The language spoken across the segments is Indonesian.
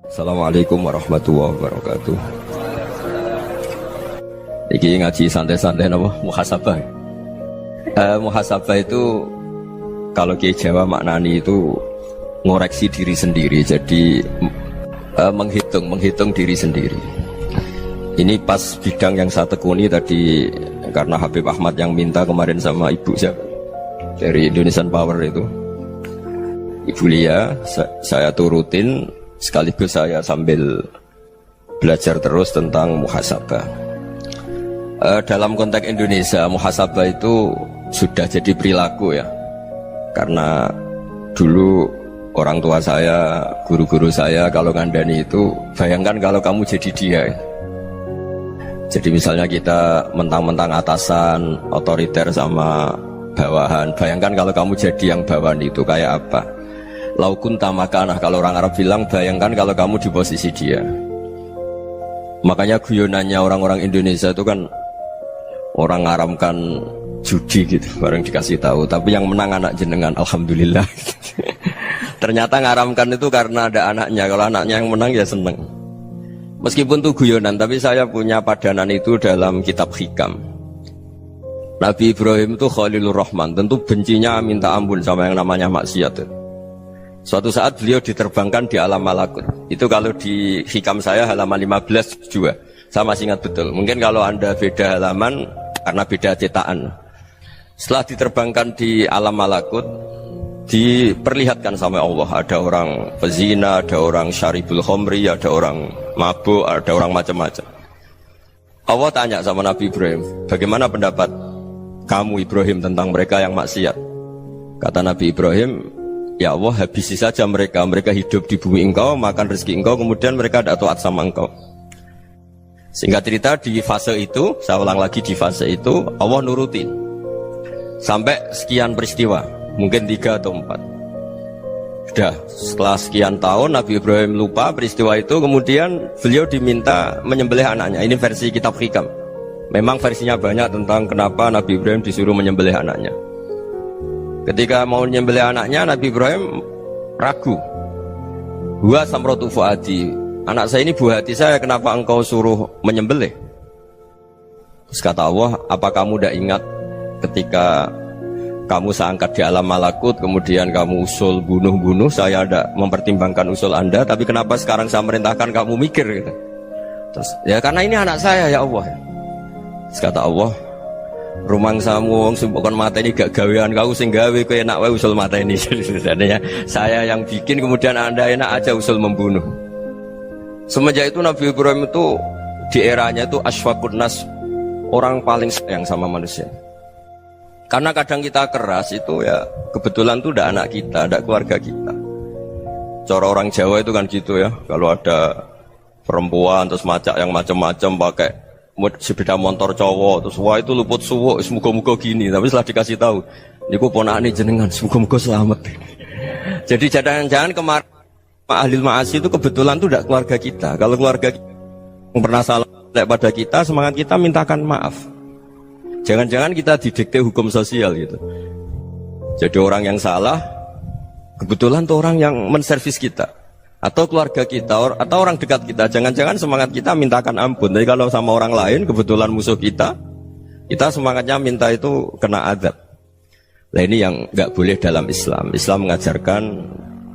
Assalamualaikum warahmatullahi wabarakatuh. Iki ngaji santai-santai napa muhasabah. Muhasabah itu kalau Kiai Jawa maknani itu ngoreksi diri sendiri. Jadi menghitung diri sendiri. Ini pas bidang yang saya tekuni tadi karena Habib Ahmad yang minta kemarin sama ibu siapa dari Indonesian Power itu. Ibu Lia, saya turutin sekaligus saya sambil belajar terus tentang muhasabah. Dalam konteks Indonesia, muhasabah itu sudah jadi perilaku ya. Karena dulu orang tua saya, guru-guru saya kalau ngandani itu, bayangkan kalau kamu jadi dia. Jadi misalnya kita mentang-mentang atasan, otoriter sama bawahan. Bayangkan kalau kamu jadi yang bawahan itu kayak apa? Laukun tamakanah, kalau orang Arab bilang, bayangkan kalau kamu di posisi dia. Makanya guyonannya orang-orang Indonesia itu kan orang ngaramkan judi gitu, bareng dikasih tahu. Tapi yang menang anak jenengan, alhamdulillah. Ternyata ngaramkan itu karena ada anaknya. Kalau anaknya yang menang ya seneng. Meskipun itu guyonan, tapi saya punya padanan itu dalam kitab hikam. Nabi Ibrahim itu Khalilur Rahman, tentu bencinya minta ampun sama yang namanya maksiat. Suatu saat beliau diterbangkan di alam malakut. Itu kalau di hikam saya halaman 15 juga. Saya masih ingat betul. Mungkin kalau Anda beda halaman karena beda cetakan. Setelah diterbangkan di alam malakut, diperlihatkan sama Allah, ada orang pezina, ada orang syaribul khomri, ada orang mabuk, ada orang macam-macam. Allah tanya sama Nabi Ibrahim, bagaimana pendapat kamu Ibrahim tentang mereka yang maksiat? Kata Nabi Ibrahim, ya Allah, habisi saja mereka. Mereka hidup di bumi engkau, makan rezeki engkau, kemudian mereka tidak taat sama engkau. Singkat cerita, di fase itu, saya ulang lagi, di fase itu Allah nurutin sampai sekian peristiwa. Mungkin 3 atau 4. Sudah setelah sekian tahun Nabi Ibrahim lupa peristiwa itu. Kemudian beliau diminta menyembelih anaknya. Ini versi kitab hikam. Memang versinya banyak tentang kenapa Nabi Ibrahim disuruh menyembelih anaknya. Ketika mau menyembelih anaknya, Nabi Ibrahim ragu. Huwa samratu fuadi, anak saya ini buah hati saya, kenapa engkau suruh menyembelih? Terus kata Allah, apa kamu tidak ingat ketika kamu saya angkat di alam malakut, kemudian kamu usul bunuh-bunuh, saya ada mempertimbangkan usul Anda, tapi kenapa sekarang saya merintahkan kamu mikir gitu. Terus, ya karena ini anak saya ya Allah. Terus kata Allah, rumang samu wong bukan mata ini gak gawean kau sing gawe kowe enak wae usul mata ini. Jadi saya yang bikin, kemudian Anda enak aja usul membunuh. Semenjak itu Nabi Ibrahim itu di eranya itu asfaqun nas, orang paling sayang sama manusia. Karena kadang kita keras itu ya kebetulan tuh udah anak kita, ada keluarga kita. Cara orang Jawa itu kan gitu ya. Kalau ada perempuan terus macak yang macam-macam pakai sepeda motor cowok, terus wah itu luput suwuk, semoga-moga gini. Tapi setelah dikasih tahu, niku ponakane jenengan, semoga-moga selamat. Jadi jangan-jangan kemarin ahlil ma'asi itu kebetulan tuh udah keluarga kita. Kalau keluarga kita yang pernah salah pada kita, semangat kita mintakan maaf. Jangan-jangan kita didikte hukum sosial gitu. Jadi orang yang salah kebetulan tuh orang yang menservis kita, atau keluarga kita, atau orang dekat kita. Jangan-jangan semangat kita mintakan ampun. Tapi kalau sama orang lain kebetulan musuh kita semangatnya minta itu kena azab. Nah ini yang nggak boleh dalam Islam. Islam mengajarkan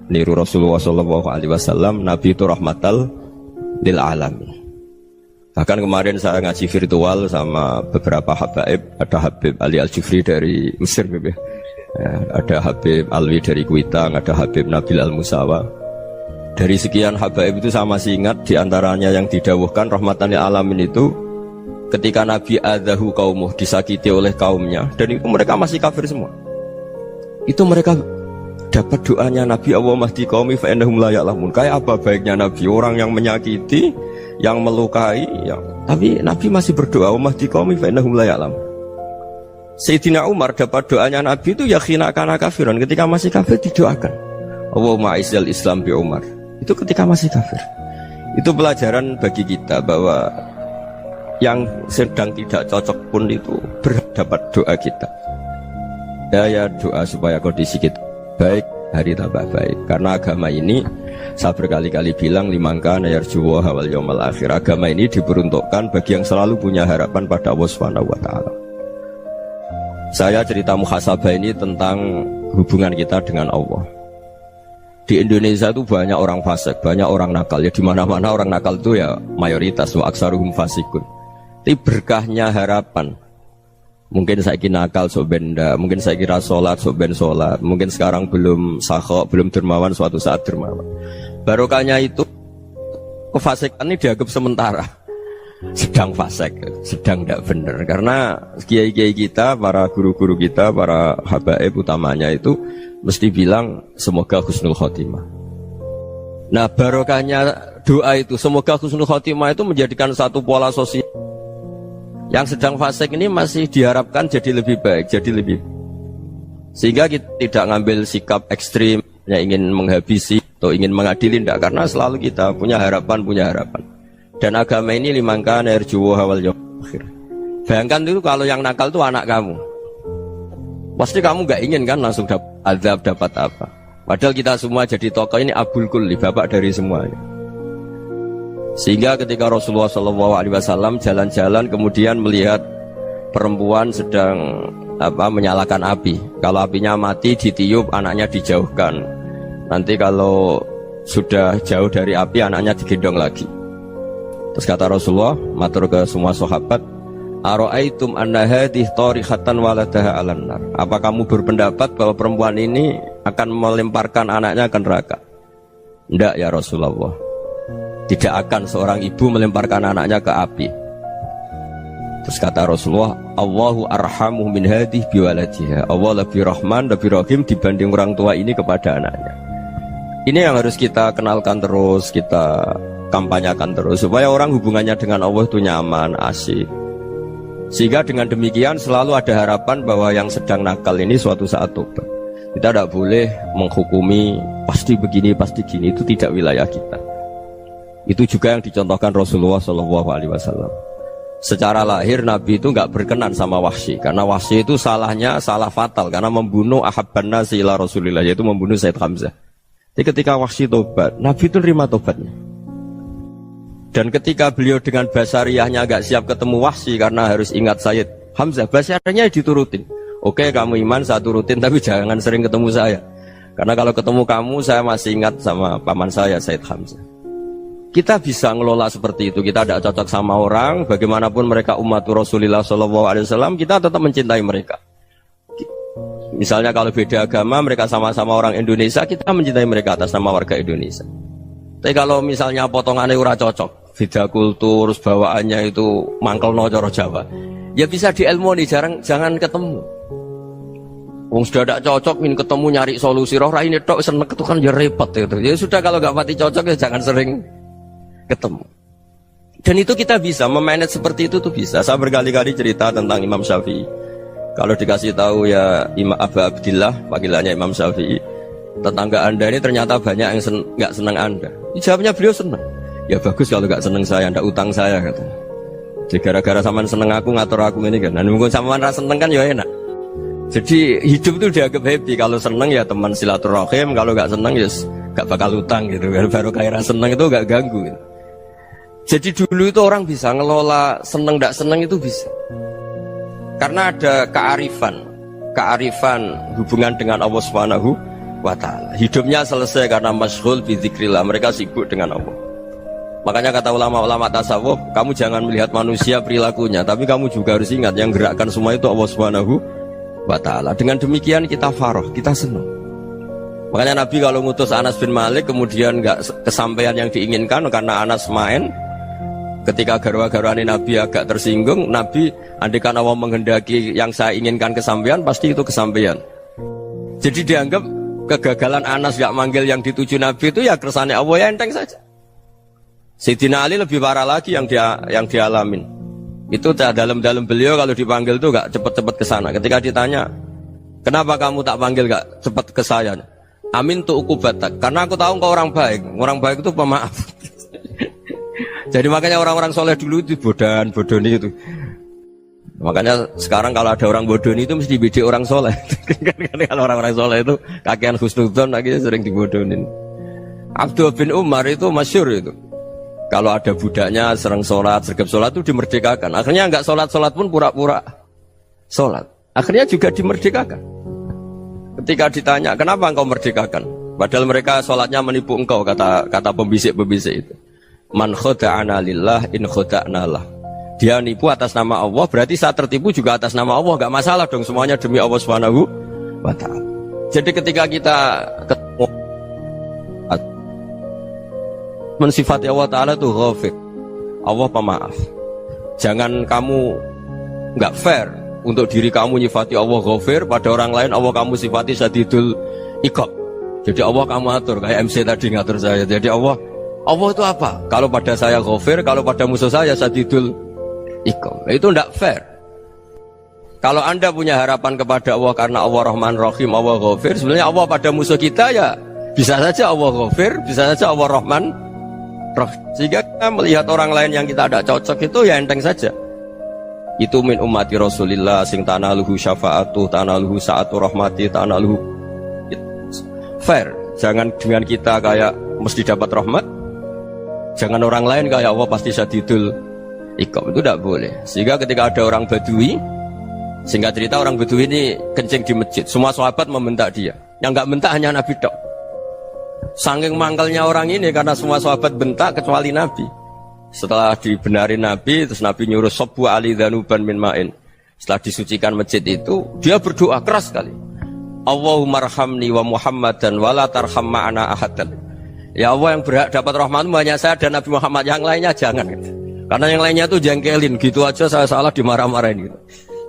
niru Rasulullah SAW, Nabi itu rahmatal lil alamin. Bahkan kemarin saya ngaji virtual sama beberapa habaib. Ada Habib Ali Al-Jufri dari Mesir, ya, ada Habib Alwi dari Kuitang, ada Habib Nabil Al-Musawa. Dari sekian habaib itu saya masih ingat, diantaranya yang didawuhkan rahmatan lil alamin itu ketika Nabi adzahu qaumuh, disakiti oleh kaumnya, dan itu mereka masih kafir semua. Itu mereka dapat doanya Nabi, Allah mahdi qaumi fa innahum la ya'lamun. Kayak apa baiknya Nabi, orang yang menyakiti, yang melukai, tapi Nabi masih berdoa, Allah mahdi qaumi fa innahum la ya'lamun. Sayyidina Umar dapat doanya Nabi itu ya khina kana kafiran, ketika masih kafir didoakan, Allahumma aizzal Islam bi Umar. Itu ketika masih kafir. Itu pelajaran bagi kita bahwa yang sedang tidak cocok pun itu berdapat doa kita. Ya doa supaya kondisi kita baik, hari tambah baik. Karena agama ini Saya berkali-kali bilang limangka nayarjuwa hawal yawmal akhir. Agama ini diperuntukkan bagi yang selalu punya harapan pada Allah Subhanahu wa taala. Saya cerita muhasabah ini tentang hubungan kita dengan Allah. Di Indonesia itu banyak orang fasik, banyak orang nakal. Ya di mana-mana orang nakal itu ya mayoritas, wa aksaruhum fasikun. Tapi berkahnya harapan. Mungkin saya kira nakal sok benda, mungkin saya kira sholat sok ben sholat, mungkin sekarang belum sakhok, belum dermawan, suatu saat dermawan. Barokahnya itu kefasikan ini dianggap sementara. Sedang fasik, sedang tidak benar. Karena kiai-kiai kita, para guru-guru kita, para habaib utamanya itu mesti bilang semoga husnul khotimah. Nah barokahnya doa itu semoga husnul khotimah itu menjadikan satu pola sosial. Yang sedang fasik ini masih diharapkan jadi lebih baik, jadi lebih. Sehingga kita tidak ngambil sikap ekstrim yang ingin menghabisi atau ingin mengadili, tidak, karena selalu kita punya harapan. Dan agama ini limangka nerjuwa hawal yawmal akhir. Bayangkan itu kalau yang nakal itu anak kamu. Pasti kamu gak ingin kan langsung dapat azab, dapat apa. Padahal kita semua jadi tokoh ini abul kulli, bapak dari semuanya. Sehingga ketika Rasulullah SAW jalan-jalan kemudian melihat perempuan sedang menyalakan api. Kalau apinya mati ditiup, anaknya dijauhkan. Nanti kalau sudah jauh dari api, anaknya digendong lagi. Terus kata Rasulullah, matur ke semua sahabat, ara'aitum anna hadhihi tarihatan waladaha 'alan nar. Apa kamu berpendapat bahwa perempuan ini akan melemparkan anaknya ke neraka? Tidak ya Rasulullah. Tidak akan seorang ibu melemparkan anaknya ke api. Terus kata Rasulullah, Allahu arhamu min hadhihi biwaladiha. Allah lebih rahman, lebih rahim dibanding orang tua ini kepada anaknya. Ini yang harus kita kenalkan terus, kita kampanyakan terus, supaya orang hubungannya dengan Allah itu nyaman, asik. Sehingga dengan demikian selalu ada harapan bahwa yang sedang nakal ini suatu saat tobat. Kita tidak boleh menghukumi pasti begini, pasti gini, itu tidak wilayah kita. Itu juga yang dicontohkan Rasulullah SAW. Secara lahir Nabi itu nggak berkenan sama Wahsy, karena Wahsy itu salahnya salah fatal, karena membunuh ahabban nasi ila Rasulillah, yaitu membunuh Sayyid Hamzah. Jadi ketika Wahsy tobat, Nabi itu nerima tobatnya. Dan ketika beliau dengan basariyahnya agak siap ketemu Wahsy karena harus ingat Sayyid Hamzah, basariyahnya diturutin. Oke, kamu iman, saya turutin, tapi jangan sering ketemu saya. Karena kalau ketemu kamu, saya masih ingat sama paman saya, Sayyid Hamzah. Kita bisa ngelola seperti itu. Kita tidak cocok sama orang, bagaimanapun mereka umatur Rasulullah SAW, kita tetap mencintai mereka. Misalnya kalau beda agama, mereka sama-sama orang Indonesia, kita mencintai mereka atas nama warga Indonesia. Tapi kalau misalnya potongannya ora cocok, beda kultur, bawaannya itu mangkel no coro Jawa, ya bisa diilmoni, jangan ketemu. Wong sudah tidak cocok, ingin ketemu nyari solusi. Roh ini tok seneng itu kan ya repot gitu. Ya sudah, kalau nggak mati cocok ya jangan sering ketemu. Dan itu kita bisa memanage seperti itu tuh bisa. Saya berkali-kali cerita tentang Imam Syafi'i. Kalau dikasih tahu ya Imam Abu Abdillah, panggilannya Imam Syafi'i, tetangga anda ini ternyata banyak yang nggak senang anda. Jawabnya beliau senang. Ya bagus kalau nggak senang saya, ndak utang saya katanya. Jadi gara-gara saman seneng aku ngatur aku ini kan. Dan mungkin saman rasa seneng kan ya enak. Jadi hidup itu dianggap happy. Kalau seneng ya teman silaturahim, kalau nggak seneng ya nggak bakal utang gitu. Baru kayak rasa seneng itu nggak ganggu. Gitu. Jadi dulu itu orang bisa ngelola seneng ndak seneng itu bisa. Karena ada kearifan hubungan dengan Allah Subhanahu wa ta'ala. Hidupnya selesai karena masyghul bi dzikrillah, mereka sibuk dengan Allah. Makanya kata ulama-ulama tasawuf, kamu jangan melihat manusia perilakunya, tapi kamu juga harus ingat yang gerakkan semua itu Allah Subhanahu wa ta'ala. Dengan demikian kita farah, kita senang. Makanya Nabi kalau ngutus Anas bin Malik kemudian nggak kesampaian yang diinginkan karena Anas main, ketika garwa-garwani Nabi agak tersinggung, Nabi andaikan Allah menghendaki yang saya inginkan kesampaian, pasti itu kesampaian. Jadi dianggap kegagalan Anas gak manggil yang dituju Nabi itu ya kersane Allah, ya enteng saja. Sayyidina Ali lebih parah lagi yang dialamin. Itu dalam beliau kalau dipanggil itu gak cepet-cepet ke sana. Ketika ditanya, kenapa kamu tak panggil gak cepet ke saya? Amin tu ukubatak, karena aku tahu kau orang baik. Orang baik itu pemaaf. Jadi makanya orang-orang soleh dulu itu bodoni itu. Makanya sekarang kalau ada orang bodoni itu mesti dibidik orang soleh. Kalau orang-orang soleh itu kakean husnudzon lagi sering dibodonin. Abdullah bin Umar itu masyhur itu. Kalau ada budaknya serang sholat, sergap sholat itu dimerdekakan. Akhirnya nggak sholat pun pura-pura sholat. Akhirnya juga dimerdekakan. Ketika ditanya, kenapa engkau merdekakan? Padahal mereka sholatnya menipu engkau, kata pembisik-pembisik itu. Man khoda'ana lillah in khoda'na lah. Dia nipu atas nama Allah, berarti saat tertipu juga atas nama Allah. Gak masalah dong, semuanya demi Allah Subhanahu wa ta'ala. Jadi ketika kita ketemu mensifati Allah Ta'ala itu ghafir, Allah pemaaf. Jangan kamu gak fair untuk diri kamu nyifati Allah ghafir, pada orang lain Allah kamu sifati syadidul iqab. Jadi Allah kamu atur, kayak MC tadi ngatur saya. Jadi Allah itu apa? Kalau pada saya ghafir, kalau pada musuh saya syadidul iqab. Itu tidak fair. Kalau Anda punya harapan kepada Allah karena Allah Rahman Rahim, Allah ghafir, sebenarnya Allah pada musuh kita ya bisa saja Allah ghafir, bisa saja Allah Rahman Rahim. Sehingga kita melihat orang lain yang kita tidak cocok itu ya enteng saja. Itu min ummati Rasulillah sing tanaluhu syafa'atu, tanaluhu sa'atu rahmati, tanaluhu fair. Jangan dengan kita kayak mesti dapat rahmat. Jangan orang lain kayak Allah pasti syadidul iqab. Itu tidak boleh. Sehingga ketika ada orang Badui, singkat cerita orang Badui ini kencing di masjid, semua sahabat membentak dia. Yang enggak bentak hanya Nabi tok. Saking mangkalnya orang ini karena semua sahabat bentak kecuali Nabi. Setelah dibenarin Nabi, terus Nabi nyuruh Sobbu ali dhanuban min ma'in. Setelah disucikan masjid itu, dia berdoa keras sekali. Allahumma arhamni wa Muhammadan wa la tarham ma'ana ahadan. Ya Allah, yang berhak dapat rahmatmu hanya saya dan Nabi Muhammad, yang lainnya jangan gitu. Karena yang lainnya tuh jengkelin, gitu aja saya salah dimarah-marahin gitu.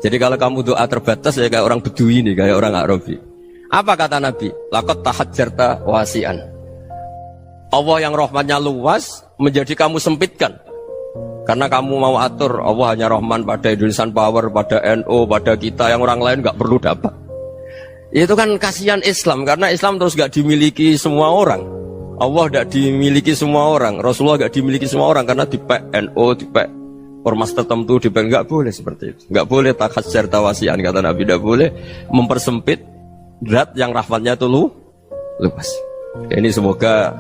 Jadi kalau kamu doa terbatas ya kayak orang Bedui ini, kayak orang Arabi. Apa kata Nabi? Laqad tahajjarta wasi'an. Allah yang rahmatnya luas menjadi kamu sempitkan. Karena kamu mau atur Allah hanya rahman pada Indonesian Power, pada NU, pada kita, yang orang lain gak perlu dapat. Itu kan kasihan Islam, karena Islam terus gak dimiliki semua orang. Allah gak dimiliki semua orang, Rasulullah gak dimiliki semua orang, karena dipek NU, dipek ormas tertentu, dipek, gak boleh seperti itu. Gak boleh takhajar tawasian, kata Nabi, gak boleh mempersempit zat yang rahmatnya itu luas. Ini semoga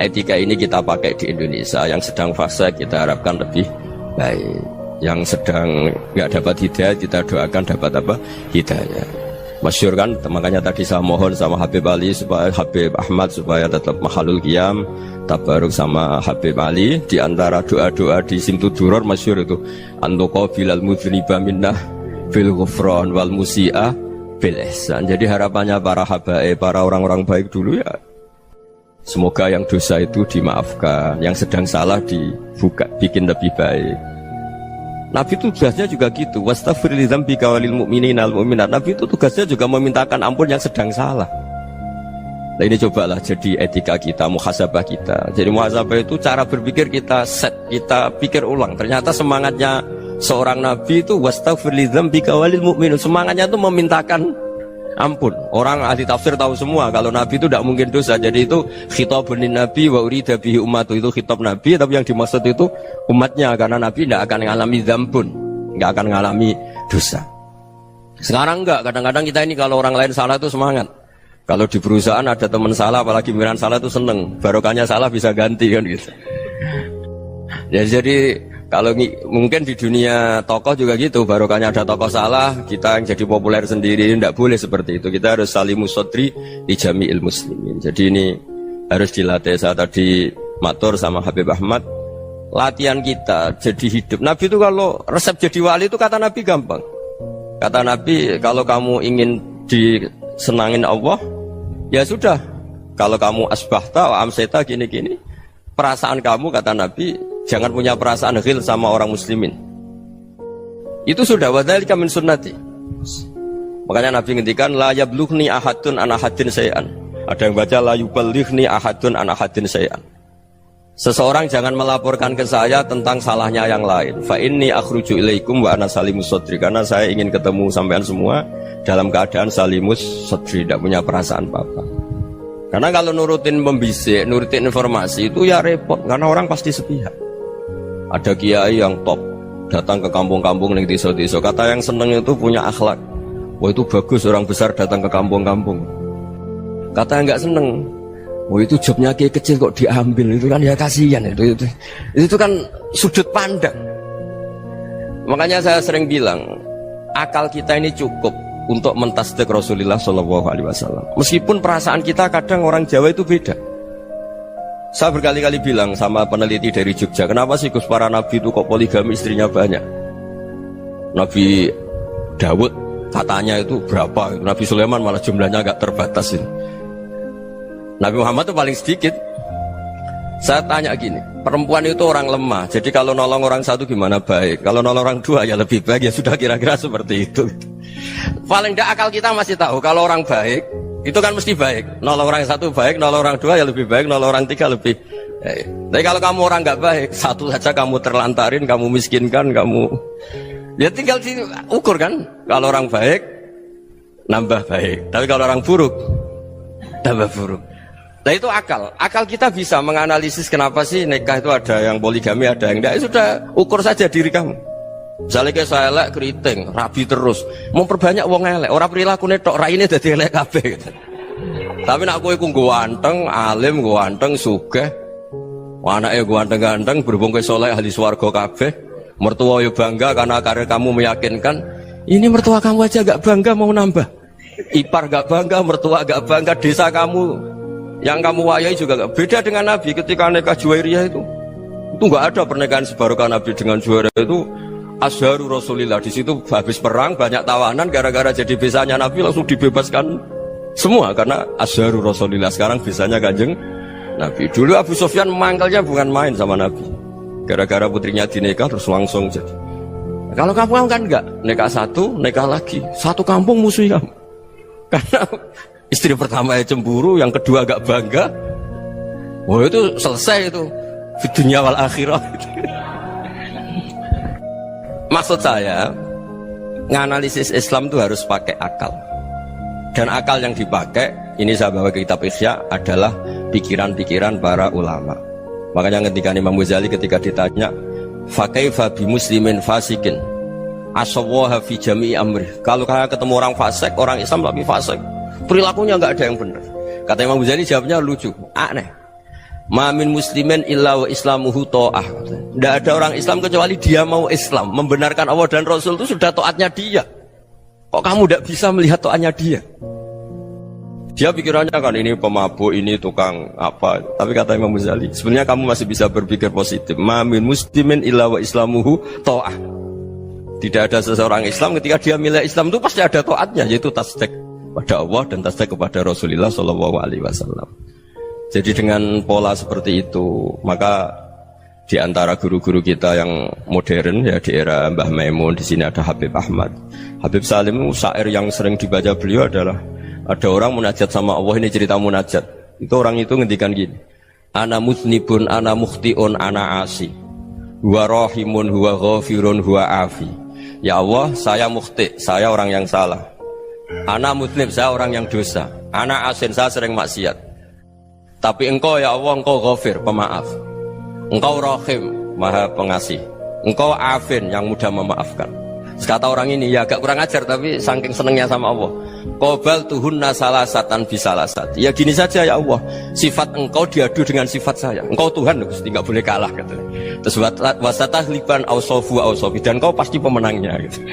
etika ini kita pakai di Indonesia. Yang sedang fase kita harapkan lebih baik. Yang sedang nggak dapat hidayah kita doakan dapat apa? Hidayah. Masyhur kan, makanya tadi saya mohon sama Habib Ali supaya Habib Ahmad supaya tetap mahalul qiyam, tabaruk sama Habib Ali. Di antara doa-doa di Simtud Duror masyhur itu antuqabilal mudhniba minnah fil ghufran wal musi'ah bil ihsan. Jadi harapannya para habaib, para orang-orang baik dulu ya, semoga yang dosa itu dimaafkan, yang sedang salah dibuka, bikin lebih baik. Nabi itu tugasnya juga gitu. Wastaghfir li dzambika walil mu'minina wal mu'minat. Nabi itu tugasnya juga memintakan ampun yang sedang salah. Nah ini cobalah jadi etika kita, muhasabah kita. Jadi muhasabah itu cara berpikir kita set, kita pikir ulang. Ternyata semangatnya seorang Nabi itu wastaghfir li dzambika walil mu'minun. Semangatnya itu memintakan ampun. Orang ahli tafsir tahu semua kalau Nabi itu tidak mungkin dosa. Jadi itu khitabun Nabi wa urida bihi ummatu, itu khitab Nabi, tapi yang dimaksud itu umatnya, karena Nabi tidak akan mengalami dzambun, tidak akan mengalami dosa. Sekarang enggak, kadang-kadang kita ini kalau orang lain salah itu semangat. Kalau di perusahaan ada teman salah, apalagi miran salah itu seneng, barokahnya salah bisa ganti kan gitu. Ya, jadi kalau mungkin di dunia tokoh juga gitu, barokahnya ada tokoh salah, kita yang jadi populer sendiri, tidak boleh seperti itu. Kita harus salimus sodri di jami'il muslimin. Jadi ini harus dilatih. Saya tadi matur sama Habib Ahmad, latihan kita jadi hidup. Nabi itu kalau resep jadi wali itu kata Nabi gampang. Kata Nabi, kalau kamu ingin disenangin Allah, ya sudah. Kalau kamu asbahta wa amseta gini-gini, perasaan kamu, kata Nabi, jangan punya perasaan ghil sama orang muslimin. Itu sudah wadzalika min sunnati. Makanya Nabi ngendikan la yablughni ahadun an ahadin syai'an. Ada yang baca la yuballighni ahadun an ahadin syai'an. Seseorang jangan melaporkan ke saya tentang salahnya yang lain. Fa inni akhruju ilaikum wa ana salimus sadri. Karena saya ingin ketemu sampean semua dalam keadaan salimus sadri, tidak punya perasaan apa-apa. Karena kalau nurutin pembisik, nurutin informasi itu ya repot, karena orang pasti sepihak. Ada kiai yang top datang ke kampung-kampung ning desa-desa, kata yang seneng itu punya akhlak. Wah itu bagus orang besar datang ke kampung-kampung. Kata yang nggak seneng, Oh itu jobnya kiai kecil kok diambil, itu kan ya kasihan itu kan sudut pandang. Makanya saya sering bilang akal kita ini cukup untuk mentasdik Rasulullah Shallallahu Alaihi Wasallam. Meskipun perasaan kita kadang orang Jawa itu beda. Saya berkali-kali bilang sama peneliti dari Jogja, kenapa sih Gus para nabi itu kok poligami istrinya banyak? Nabi Dawud katanya itu berapa? Nabi Sulaiman malah jumlahnya agak terbatas ini. Nabi Muhammad itu paling sedikit. Saya tanya gini, perempuan itu orang lemah, jadi kalau nolong orang satu gimana baik, kalau nolong orang dua ya lebih baik, ya sudah kira-kira seperti itu. Paling tidak akal kita masih tahu kalau orang baik itu kan mesti baik, nolong orang satu baik, nolong orang dua ya lebih baik, nolong orang tiga lebih baik. Tapi kalau kamu orang nggak baik, satu saja kamu terlantarin, kamu miskinkan, kamu ya tinggal diukur kan. Kalau orang baik nambah baik, tapi kalau orang buruk tambah buruk. Nah itu akal. Akal kita bisa menganalisis kenapa sih nikah itu ada yang poligami, ada yang enggak. Sudah ukur saja diri kamu. Misalnya kayak saya elek keriting, rabi terus, mau perbanyak wong elek. Orang perilaku netok raine dadi elek kabeh. Gitu. Tapi nak kowe ku ganteng, alim, ganteng, sugih. Anake ganteng-ganteng, berhubung kowe saleh ahli swarga kabeh. Mertua yo bangga karena karir kamu meyakinkan. Ini mertua kamu aja gak bangga mau nambah. Ipar gak bangga, mertua gak bangga, desa kamu yang kamu wayai juga gak beda dengan Nabi ketika nikah Juwairiyah itu gak ada pernikahan sebarokah Nabi dengan Juwairiyah itu Azharu Rasulillah. Di situ habis perang banyak tawanan, gara-gara jadi besanya Nabi langsung dibebaskan semua karena Azharu Rasulillah. Sekarang besanya Kanjeng Nabi. Dulu Abu Sufyan mangkalnya bukan main sama Nabi, gara-gara putrinya dinikah terus langsung jadi. Kalau kamu kan enggak, nikah satu, nikah lagi, satu kampung musuhi kamu karena istri pertama ya cemburu, yang kedua agak bangga. Wah itu selesai itu di dunia wal akhirah. Maksud saya nganalisis Islam itu harus pakai akal. Dan akal yang dipakai, ini saya bawa ke kitab Ihya, adalah pikiran-pikiran para ulama. Makanya ketika Imam Ghazali ketika ditanya fakaifa bi muslimin fasikin asawaha fi jami'i amri, kalau kalian ketemu orang fasik, orang Islam tapi fasik, perilakunya nggak ada yang benar. Kata Imam Ghazali jawabnya lucu, aneh. Mamin muslimin illa wa islamuhu ta'ah. Tidak ada orang Islam kecuali dia mau Islam, membenarkan Allah dan Rasul itu sudah taatnya dia. Kok kamu tidak bisa melihat taatnya dia? Dia pikirannya kan ini pemabuk, ini tukang apa. Tapi kata Imam Ghazali, sebenarnya kamu masih bisa berpikir positif. Mamin muslimin illa wa islamuhu ta'ah. Tidak ada seseorang Islam ketika dia milik Islam itu pasti ada taatnya, yaitu tasdik pada Allah dan tasdik kepada Rasulullah Shallallahu Alaihi Wasallam. Jadi dengan pola seperti itu, maka di antara guru-guru kita yang modern ya di era Mbah Maimun, di sini ada Habib Ahmad, Habib Salim, syair yang sering dibaca beliau adalah ada orang munajat sama Allah. Ini cerita munajat. Itu orang itu ngendikan gini, ana muznibun, ana mukhtiun, ana asi, huwa rahimun, huwa ghafirun, huwa afi. Ya Allah, saya mukhti, saya orang yang salah. Ana muznib, saya orang yang dosa. Ana asin, saya sering maksiat. Tapi engkau ya Allah, engkau ghafir, pemaaf. Engkau rahim, maha pengasih. Engkau afin, yang mudah memaafkan. Kata orang ini, ya agak kurang ajar, tapi saking senengnya sama Allah. Qobal tuhunna salasatan bisalasat. Ya gini saja ya Allah, sifat engkau diadu dengan sifat saya. Engkau Tuhan, Gusti, nggak boleh kalah gitu. Terus wasatahliban ausofu ausofi, dan engkau pasti pemenangnya gitu.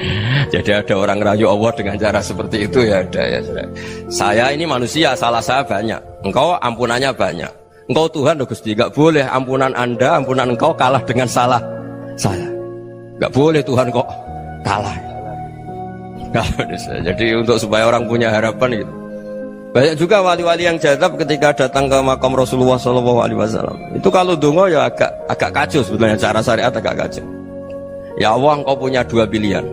Jadi ada orang rayu Allah dengan cara seperti itu ya ada ya. Saya ini manusia, salah saya banyak. Engkau ampunannya banyak. Engkau Tuhan, Gusti, nggak boleh ampunan Anda, ampunan engkau kalah dengan salah saya. Nggak boleh Tuhan kok kalah. Jadi untuk supaya orang punya harapan gitu. Banyak juga wali-wali yang jadab ketika datang ke makam Rasulullah SAW. Itu kalau dongo ya agak kacau sebetulnya, cara syariat agak kacau. Ya Allah, engkau punya dua pilihan.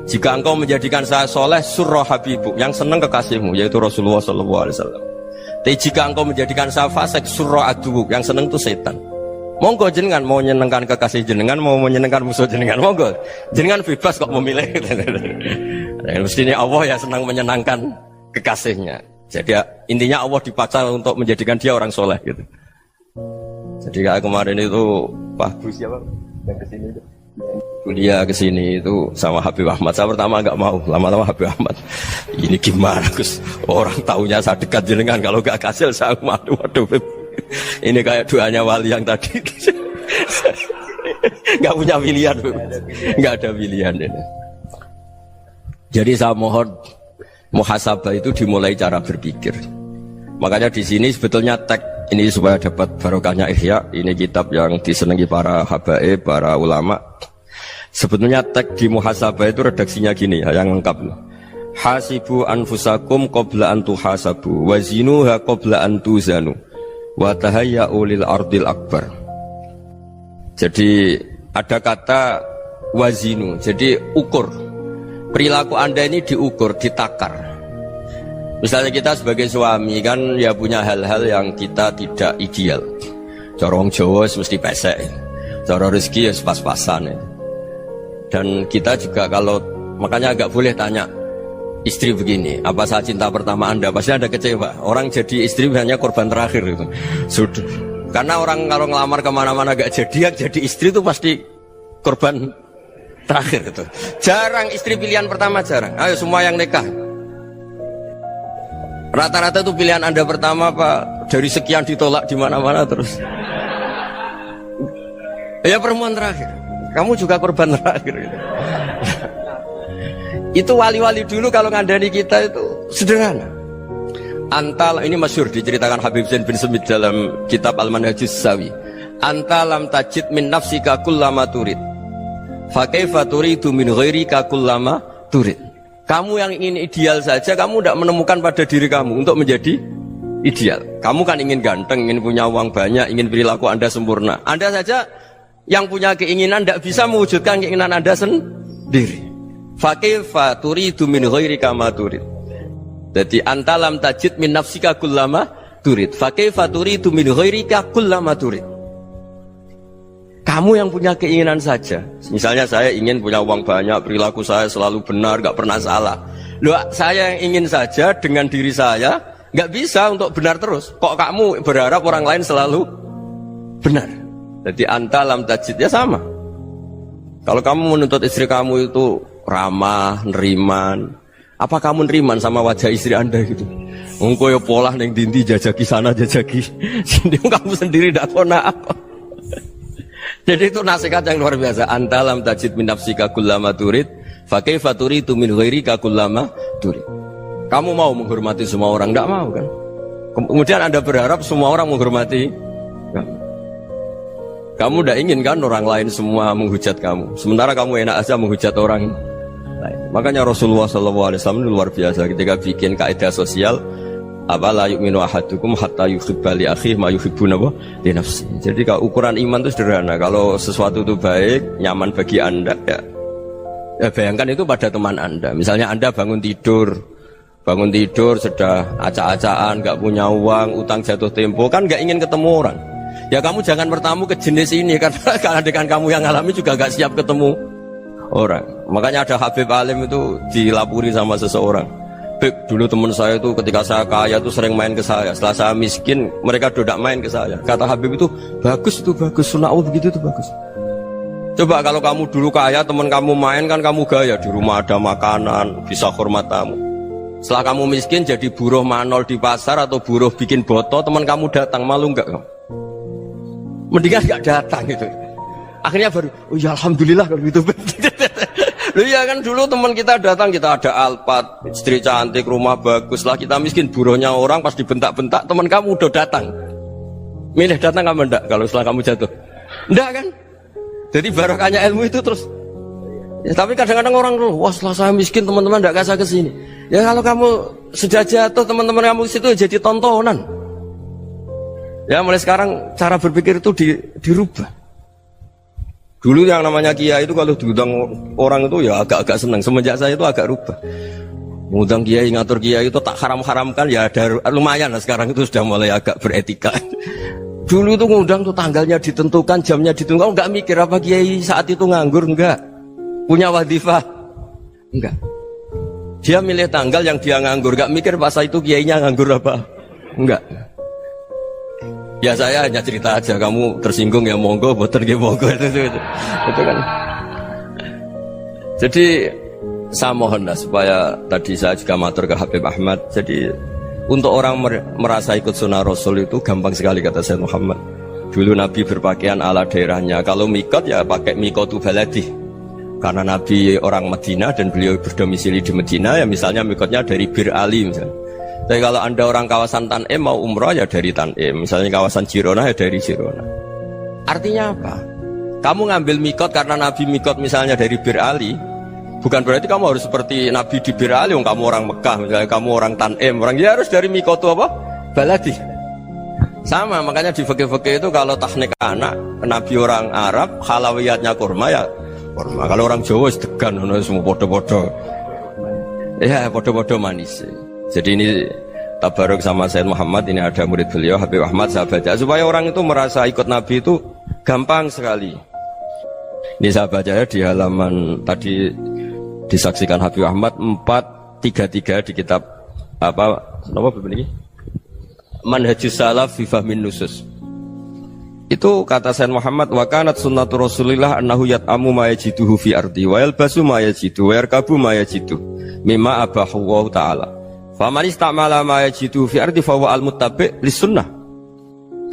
Jika engkau menjadikan saya soleh, surah habibuk, yang senang kekasihmu, yaitu Rasulullah SAW. Tapi jika engkau menjadikan saya fasik, surah adubuk, yang senang itu setan. Monggo jenengan mau menyenangkan kekasih jenengan, mau menyenangkan musuh jenengan, monggo jenengan bebas kok memilih. Mestinya Allah ya senang menyenangkan kekasihnya. Jadi ya, intinya Allah dipacar untuk menjadikan dia orang soleh gitu. Jadi kayak kemarin itu Pak Gus siapa yang kesini itu. kuliah ke sini itu sama Habib Ahmad. Saya pertama nggak mau, lama-lama Habib Ahmad. Ini gimana Gus? Orang taunya saya dekat jenengan, kalau nggak kasil saya waduh. Ini kayak doanya wali yang tadi. Nggak punya pilihan, nggak ada pilihan ini. Jadi saya mohon muhasabah itu dimulai cara berpikir. Makanya di sini sebetulnya tag ini supaya dapat barokahnya Ihya. Ini kitab yang disenangi para habaib, para ulama. Sebetulnya tag di muhasabah itu redaksinya gini ya, yang lengkap. Hasibu anfusakum qabla an tuhasabu wa zinuha qabla an tuzanu wa tahayya'u lil ardil akbar. Jadi ada kata wazinu, jadi ukur. Perilaku Anda ini diukur, ditakar. Misalnya kita sebagai suami kan ya punya hal-hal yang kita tidak ideal. Corong Jawa mesti pesek, cara rezeki ya pas-pasan ya. Dan kita juga kalau makanya agak boleh tanya istri begini, apa saat cinta pertama Anda? Pasti Anda kecewa. Orang jadi istri hanya korban terakhir itu. Sudah. Karena orang kalau ngelamar kemana-mana gak jadi, yang jadi istri itu pasti korban terakhir itu. Jarang istri pilihan pertama, jarang. Ayo semua yang nikah. Rata-rata itu pilihan Anda pertama Pak, dari sekian ditolak di mana-mana terus. Ya perempuan terakhir. Kamu juga korban terakhir. Itu wali-wali dulu kalau ngandani kita itu sederhana. Antal ini masyhur diceritakan Habib Zain bin Semit dalam kitab Al-Manhajus Sawi. Antalam tajid min nafsika kullama turid. Fa kaifa turidu min ghairika kullama turid. Kamu yang ingin ideal saja, kamu tidak menemukan pada diri kamu untuk menjadi ideal. Kamu kan ingin ganteng, ingin punya uang banyak, ingin perilaku Anda sempurna. Anda saja yang punya keinginan tidak bisa mewujudkan keinginan Anda sendiri. Fa kaifa turidu min ghairika ma turid. Jadi antalam tajid min nafsika kullama turid. Fa kaifa turidu min ghairika kullama turid. Kamu yang punya keinginan saja. Misalnya saya ingin punya uang banyak, perilaku saya selalu benar, gak pernah salah. Loh, saya yang ingin saja dengan diri saya gak bisa untuk benar terus. Kok kamu berharap orang lain selalu benar? Jadi antalam tajid ya sama. Kalau kamu menuntut istri kamu itu ramah, neriman, apa kamu neriman sama wajah istri Anda gitu? Engkau ya pola neng dindi jajaki sana jajaki sini, kamu sendiri tidak kona apa. Jadi itu nasihat yang luar biasa. Antalam tajid min nafsika kullama turid, fa kaifa turidu min ghairika kullama turid. Kamu mau menghormati semua orang? Tidak mau kan? Kemudian Anda berharap semua orang menghormati kamu. Kamu tidak ingin kan orang lain semua menghujat kamu. Sementara kamu enak aja menghujat orang lain. Makanya Rasulullah SAW luar biasa ketika bikin kaidah sosial. Apa la yu'minu ahadukum hatta yuhibba li akhihi ma yuhibbu li nafsihi. Jadi kalau ukuran iman itu sederhana. Kalau sesuatu itu baik, nyaman bagi Anda ya bayangkan itu pada teman Anda. Misalnya Anda bangun tidur sudah acak-acakan, gak punya uang, utang jatuh tempo, kan gak ingin ketemu orang. Ya kamu jangan bertamu ke jenis ini, karena kalau dengan kamu yang alami juga gak siap ketemu orang. Makanya ada Habib Alim itu dilapuri sama seseorang. Beb, dulu teman saya itu ketika saya kaya itu sering main ke saya. Setelah saya miskin, mereka tidak main ke saya. Kata Habib itu bagus, sunnah Allah begitu itu bagus. Coba kalau kamu dulu kaya, teman kamu main kan kamu gaya. Di rumah ada makanan, bisa hormat tamu. Setelah kamu miskin jadi buruh manol di pasar atau buruh bikin boto, teman kamu datang, malu enggak kamu? Mendingan enggak datang gitu. Akhirnya baru, oh ya alhamdulillah kalau gitu. Loh iya kan dulu teman kita datang, kita ada Alphard, istri cantik, rumah bagus lah, kita miskin, buruhnya orang pas dibentak-bentak, teman kamu udah datang. Milih datang kamu enggak kalau setelah kamu jatuh? Enggak kan? Jadi barokahnya ilmu itu terus. Ya, tapi kadang-kadang orang tuh, wah setelah saya miskin teman-teman enggak kasih ke sini. Ya kalau kamu sudah jatuh, teman-teman kamu di situ jadi tontonan. Ya mulai sekarang cara berpikir itu dirubah. Dulu yang namanya kiai itu kalau diundang orang itu ya agak-agak senang. Semenjak saya itu agak rubah. Ngundang kiai, ngatur kiai itu tak haram-haramkan ya ada lumayan lah, sekarang itu sudah mulai agak beretika. Dulu itu ngundang tuh tanggalnya ditentukan, jamnya ditentukan, enggak mikir apa kiai saat itu nganggur, enggak. Punya wadifah, enggak. Dia milih tanggal yang dia nganggur, enggak mikir pas itu kiainya nganggur apa, enggak. Ya saya hanya cerita aja, kamu tersinggung ya monggo, boten ya monggo itu kan. Jadi saya mohonlah supaya tadi saya juga matur ke Habib Ahmad. Jadi untuk orang merasa ikut sunnah Rasul itu gampang sekali kata Sayyid Muhammad. Dulu Nabi berpakaian ala daerahnya. Kalau mikot ya pakai mikotu baladi. Karena Nabi orang Madinah dan beliau berdomisili di Madinah, ya misalnya mikotnya dari Bir Ali misalnya. Tapi kalau Anda orang kawasan Tanim mau umrah ya dari Tanim. Misalnya kawasan Jirona ya dari Jirona. Artinya apa? Kamu ngambil mikot karena Nabi mikot misalnya dari Bir Ali, bukan berarti kamu harus seperti Nabi di Bir Ali. Kamu orang Mekah, misalnya kamu orang Tanim, orang ya harus dari mikot itu apa? Baladi. Sama, makanya di fikih-fikih itu kalau tahnik anak, Nabi orang Arab, halawiyatnya kurma ya kurma. Kalau orang Jawa sedegan, semua podo-podo. Ya podo-podo manis. Jadi ini tabaruk sama Sayyid Muhammad, ini ada murid beliau Habib Ahmad, saya baca supaya orang itu merasa ikut Nabi itu gampang sekali. Ini saya baca ya di halaman tadi disaksikan Habib Ahmad 433 di kitab apa begini? Manhajus Salaf fi Fahmin Nusus. Itu kata Sayyid Muhammad, wa kanat sunnatu Rasulillah annahu yat'amu ma yajiduhu fi ardi wa yalbasu ma yajidu wa yarkabu ma yajidu mimma abahu Allah taala. Faman istamala ma yajiduhu fi ardi fa huwa al-muttabi' lis-sunnah.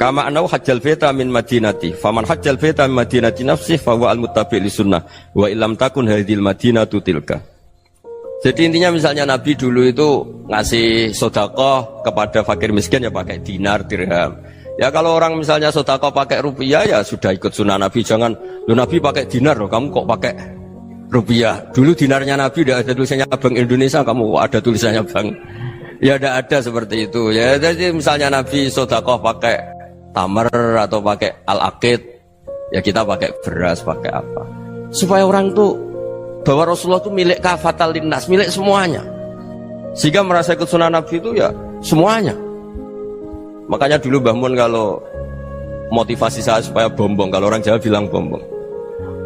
Kama annahu hajjal baita min madinati, faman hajjal baita min madinati nafsihi fa huwa al-muttabi' lis-sunnah wa illam takun hadhil madinatu tilka. Jadi intinya misalnya Nabi dulu itu ngasih sedekah kepada fakir miskin ya pakai dinar, dirham. Ya kalau orang misalnya sedekah pakai rupiah ya sudah ikut sunnah Nabi. Jangan, lu Nabi pakai dinar loh, kamu kok pakai rupiah. Dulu dinarnya Nabi udah ada tulisannya Bank Indonesia, kamu ada tulisannya Bank. Ya tidak ada seperti itu. Ya jadi misalnya Nabi sedekah pakai tamar atau pakai al-aqid, ya kita pakai beras, pakai apa. Supaya orang tuh bahwa Rasulullah itu milik kafatal linnas, milik semuanya. Sehingga merasa ikut sunnah Nabi itu ya semuanya. Makanya dulu Mbah Mun kalau motivasi saya supaya bombong, kalau orang Jawa bilang bombong.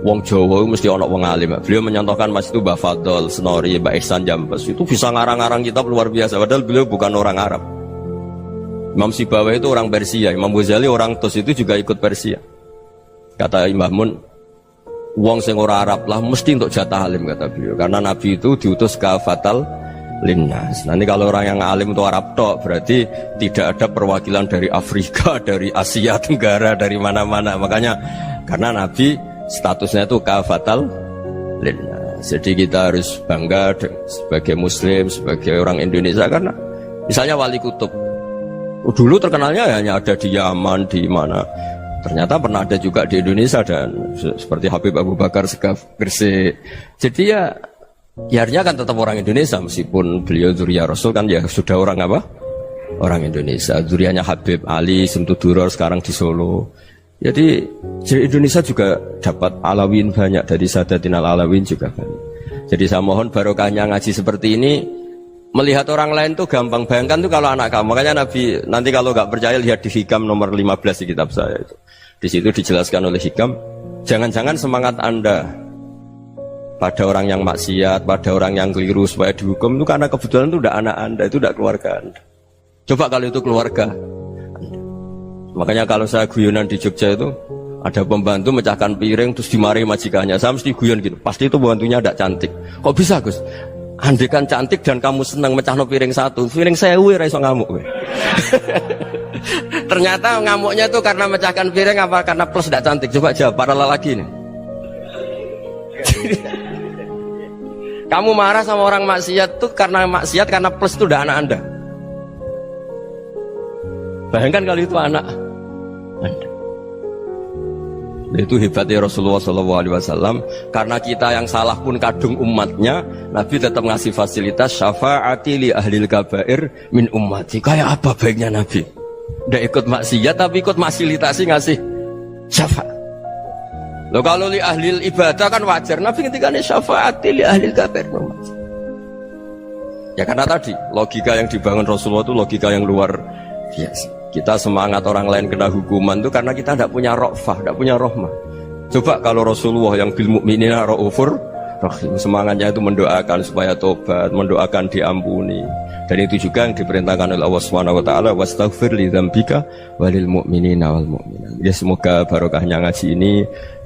Wong Jawa mesti ono wong alim. Beliau menyontohkan Mas itu Mbah Fadol, Senori, Mbah Ihsan Jambes. Itu bisa ngarang-ngarang kitab luar biasa. Padahal beliau bukan orang Arab. Imam Sibawai itu orang Persia, Imam Ghazali orang Tos itu juga ikut Persia. Kata Mbah Mun, wong sing ora Arab lah mesti untuk jatah alim kata beliau. Karena Nabi itu diutus kafatal linnas. Nanti kalau orang yang alim itu Arab tok, berarti tidak ada perwakilan dari Afrika, dari Asia Tenggara, dari mana-mana. Makanya karena Nabi statusnya itu kafatal linnas. Jadi kita harus bangga sebagai Muslim, sebagai orang Indonesia karena misalnya Wali Kutub dulu terkenalnya hanya ada di Yaman, di mana. Ternyata pernah ada juga di Indonesia dan seperti Habib Abu Bakar Segaf Gresik. Jadi ya akhirnya kan tetap orang Indonesia meskipun beliau dzurriyyah Rasul kan ya sudah orang apa? Orang Indonesia. Dzurriyyahnya Habib Ali Simtuduror sekarang di Solo. Jadi Indonesia juga dapat Alawin banyak, dari Sadatin Alawin juga banyak. Jadi saya mohon barokahnya ngaji seperti ini. Melihat orang lain tuh gampang, bayangkan tuh kalau anak kamu. Makanya Nabi nanti kalau nggak percaya lihat di Hikam nomor 15 di kitab saya itu. Di situ dijelaskan oleh Hikam, jangan-jangan semangat Anda pada orang yang maksiat, pada orang yang keliru supaya dihukum itu karena kebetulan itu udah anak Anda, itu udah keluarga Anda. Coba kalau itu keluarga Anda. Makanya kalau saya guyonan di Jogja itu ada pembantu mecahkan piring terus dimarahi majikannya, saya mesti guyon gitu, pasti itu pembantunya tidak cantik. Kok bisa Gus? Andai kan cantik dan kamu senang mecahno piring satu, piring 1000 ra iso ngamuk kowe. Ternyata ngamuknya tuh karena mecahkan piring apa karena plus tidak cantik? Coba jawab para lelaki nih. Kamu marah sama orang maksiat tuh karena maksiat, karena plus itu udah anak Anda. Bayangkan kalau itu anak Anda. Itu hebatnya Rasulullah SAW. Karena kita yang salah pun kadung umatnya, Nabi tetap ngasih fasilitas syafaati li ahlil kabair min ummati. Kayak apa baiknya Nabi? Udah ikut maksiat tapi ikut fasilitasi ngasih syafaat. Loh kalau li ahlil ibadah kan wajar. Nabi ketika ini syafaati li ahlil kabair min ummati. Ya karena tadi logika yang dibangun Rasulullah itu logika yang luar biasa. Kita semangat orang lain kena hukuman itu karena kita tidak punya ra'fah, tidak punya rahmah. Coba kalau Rasulullah yang bil mukminina raufur rahim. Semangatnya itu mendoakan supaya tobat, mendoakan diampuni. Dan itu juga yang diperintahkan oleh Allah Subhanahu wa taala, wastaghfir li dzambika walil mu'minina wal mu'minat. Ya semoga barokahnya ngaji ini,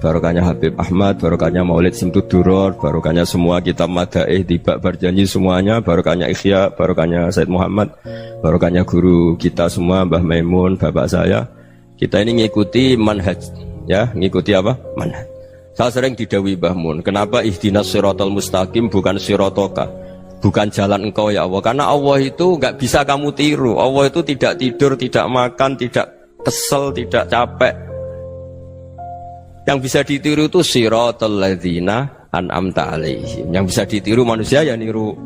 barokahnya Habib Ahmad, barokahnya Maulid Simtud Duror, barokahnya semua kitab Madaih, Tiba Berjanji semuanya, barokahnya Ikhya, barokahnya Said Muhammad, barokahnya guru kita semua, Mbah Maimun, bapak saya. Kita ini ngikuti manhaj, ya, ngikuti apa? Manhaj. Saya sering didhawuhi Mbah Mun, kenapa ihdinas siratal mustaqim bukan siratoka, bukan jalan engkau ya Allah, karena Allah itu nggak bisa kamu tiru. Allah itu tidak tidur, tidak makan, tidak kesel, tidak capek. Yang bisa ditiru itu siratal ladzina an'amta alaihim. Yang bisa ditiru manusia ya niru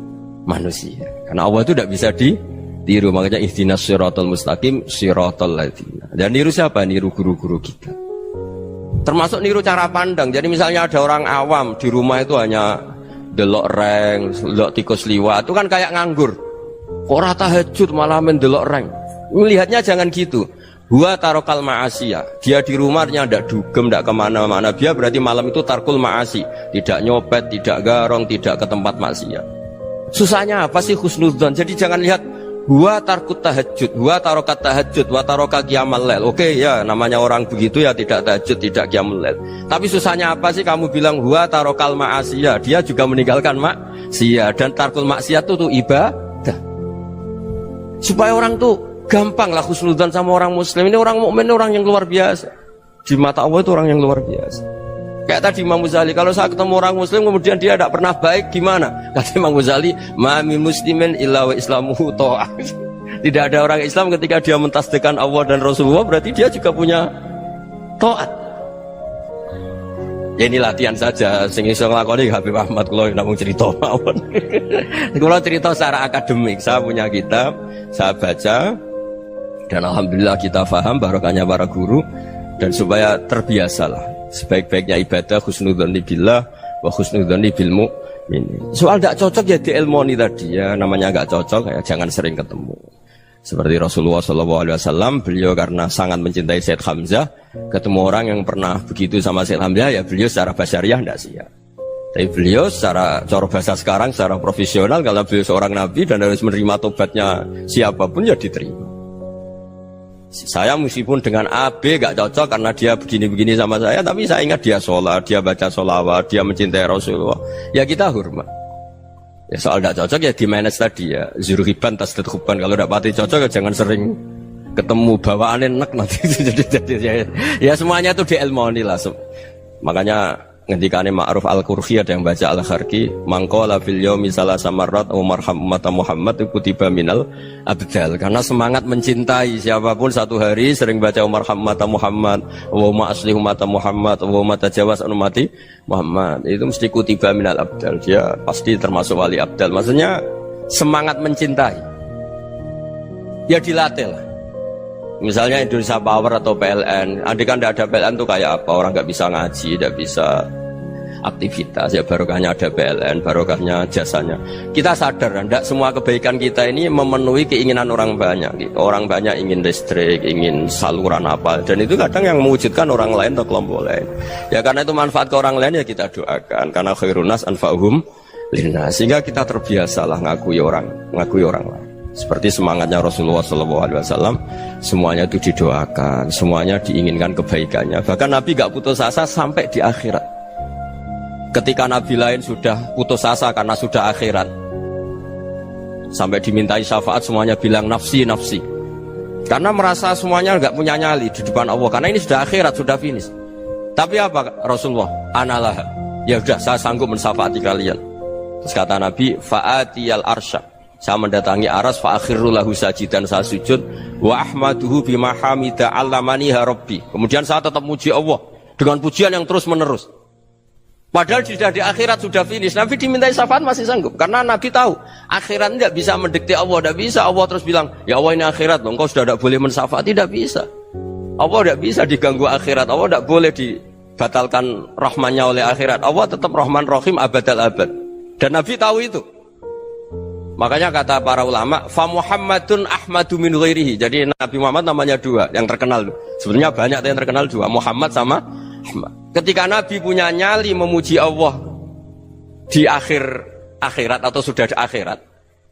manusia, karena Allah itu tidak bisa ditiru. Makanya ihdinas siratal mustaqim siratal ladzina. Dan niru siapa? Niru guru-guru kita. Termasuk niru cara pandang. Jadi misalnya ada orang awam di rumah itu hanya delok reng, delok tikus liwat, itu kan kayak nganggur. Ora tahajud malah mendelok reng. Melihatnya jangan gitu. Huwa tarokal ma'asiyah. Dia di rumahnya ndak dugem, ndak kemana-mana. Dia berarti malam itu tarkul ma'asi. Tidak nyopet, tidak garong, tidak ke tempat maksiat. Susahnya apa sih husnudzon? Jadi jangan lihat huwa tarkut tahajud, huwa tarokat tahajud, wa taroka qiyamal lail. Oke ya, namanya orang begitu ya tidak tahajud, tidak qiyamul lail. Tapi susahnya apa sih kamu bilang huwa tarokal ma'asiyah? Dia juga meninggalkan maksiat, dan tarkul maksiat itu tuh ibadah. Supaya orang tuh gampang lah husnudzon sama orang muslim. Ini orang mukmin, orang yang luar biasa. Di mata Allah itu orang yang luar biasa. Kayak tadi Imam Ghazali, kalau saya ketemu orang muslim kemudian dia tidak pernah baik, gimana? Kata Imam Ghazali, ma min muslimin illa wa islamuhu ta'ah. Tidak ada orang Islam ketika dia mentasdihkan Allah dan Rasulullah, berarti dia juga punya taat. Ya ini latihan saja, sing iso nglakoni Habib Ahmad kula namung cerita mawon. Kula cerita secara akademik, saya punya kitab, saya baca, dan alhamdulillah kita paham barokahnya para guru, dan supaya terbiasalah. Sebaik-baiknya ibadah husnudzon billah wa husnudzon bil mu'min. Soal tidak cocok ya diilmoni tadi ya, namanya nggak cocok ya jangan sering ketemu. Seperti Rasulullah SAW, beliau karena sangat mencintai Said Hamzah, ketemu orang yang pernah begitu sama Said Hamzah, ya beliau secara basyariah tidak siap. Tapi beliau secara cara bahasa sekarang, secara profesional, karena beliau seorang nabi dan harus menerima tobatnya siapapun ya diterima. Saya meskipun dengan A, B gak cocok karena dia begini-begini sama saya, tapi saya ingat dia sholat, dia baca sholawat, dia mencintai Rasulullah, ya kita hormat. Ya soal gak cocok ya di manage tadi ya, zurhiban tasdid huban. Kalau gak pati cocok ya jangan sering ketemu, bawaannya enak nanti. Jadi ya semuanya itu diilmoni lah. Makanya ngendikane Ma'ruf Al-Qurhi, ada yang baca Al-Kharki, mangqala fil yaumi salasa marrat wa marham umat Muhammad kutiba minal abdal. Karena semangat mencintai siapapun satu hari sering baca marham umat Muhammad wa ma asli umat Muhammad wa ma tajawaz an umati Muhammad, itu mesti kutiba minal abdal. Dia pasti termasuk wali abdal. Maksudnya semangat mencintai ya dilatih lah. Misalnya Indonesia Power atau PLN, andai kan tidak ada PLN tuh kayak apa? Orang nggak bisa ngaji, tidak bisa aktivitas. Ya barokahnya ada PLN, barokahnya jasanya. Kita sadar, tidak semua kebaikan kita ini memenuhi keinginan orang banyak. Gitu. Orang banyak ingin listrik, ingin saluran apa, dan itu kadang yang mewujudkan orang lain atau kelompok lain. Ya karena itu manfaat ke orang lain ya kita doakan. Karena khairun nas anfa'uhum linnas. Sehingga kita terbiasalah ngakui orang lain. Seperti semangatnya Rasulullah SAW, semuanya itu didoakan, semuanya diinginkan kebaikannya. Bahkan Nabi gak putus asa sampai di akhirat. Ketika Nabi lain sudah putus asa karena sudah akhirat, sampai dimintai syafaat semuanya bilang nafsi, nafsi. Karena merasa semuanya gak punya nyali di depan Allah, karena ini sudah akhirat, sudah finish. Tapi apa Rasulullah? Analah, ya udah saya sanggup mensyafaati kalian. Terus kata Nabi, fa'atiyal arsya, saya mendatangi aras, fa'akhirru lahu sajidan, saya sujud, wa ahmaduhu bima hamida allamaniha rabbi. Kemudian saya tetap muji Allah dengan pujian yang terus menerus. Padahal sudah di akhirat, sudah finish. Nabi dimintai syafaat masih sanggup, karena Nabi tahu akhirat tidak bisa mendikte Allah, tidak bisa. Allah terus bilang, ya Allah ini akhirat loh, engkau sudah tidak boleh mensyafaat, tidak bisa. Allah tidak bisa diganggu akhirat, Allah tidak boleh dibatalkan rahmannya oleh akhirat. Allah tetap Rahman Rahim abadal abad. Dan Nabi tahu itu. Makanya kata para ulama, fa Muhammadun ahmadu min ghairihi. Jadi Nabi Muhammad namanya dua, yang terkenal. Sebenarnya banyak yang terkenal dua, Muhammad sama Ahmad. Ketika Nabi punya nyali memuji Allah di akhir akhirat atau sudah di akhirat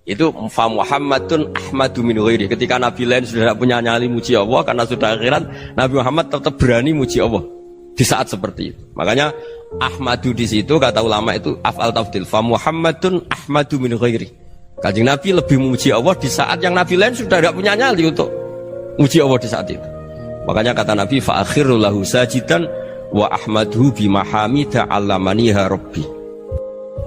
itu fa Muhammadun ahmadu min ghairi. Ketika nabi lain sudah tidak punya nyali muji Allah karena sudah akhirat, Nabi Muhammad tetap berani muji Allah di saat seperti itu. Makanya ahmadu di situ kata ulama itu af'al tafdil, fa Muhammadun ahmadu min ghairi. Kanjeng Nabi lebih memuji Allah di saat yang nabi lain sudah tidak punya nyali untuk muji Allah di saat itu. Makanya kata Nabi fa akhiru lahu sajidan wa ahmaduhu bi mahamida 'allamaniha rabbi.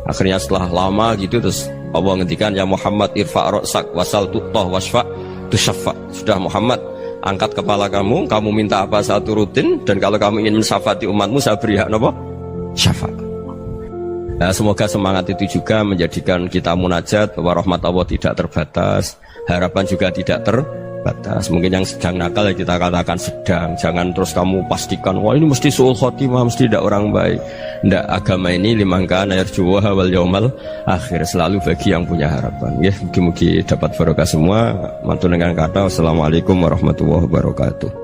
Akhirnya setelah lama gitu terus Allah ngendikan ya Muhammad irfa' ra'sak wasal tu'tah wasfa' tusyaffa. Sudah Muhammad, angkat kepala kamu, kamu minta apa saya turutin, dan kalau kamu ingin mensyafaati umatmu saya beri hak napa? Syafaat. Nah, semoga semangat itu juga menjadikan kita munajat bahwa rahmat Allah tidak terbatas, harapan juga tidak terbatas. Mungkin yang sedang nakal ya kita katakan sedang, jangan terus kamu pastikan wah ini mesti su'ul khotimah, mesti tidak orang baik. Ndak, agama ini liman kana yarjuwa wal yaumal akhir, selalu bagi yang punya harapan. Ya, mugi-mugi dapat barokah semua. Mantu dengan kata wassalamualaikum warahmatullahi wabarakatuh.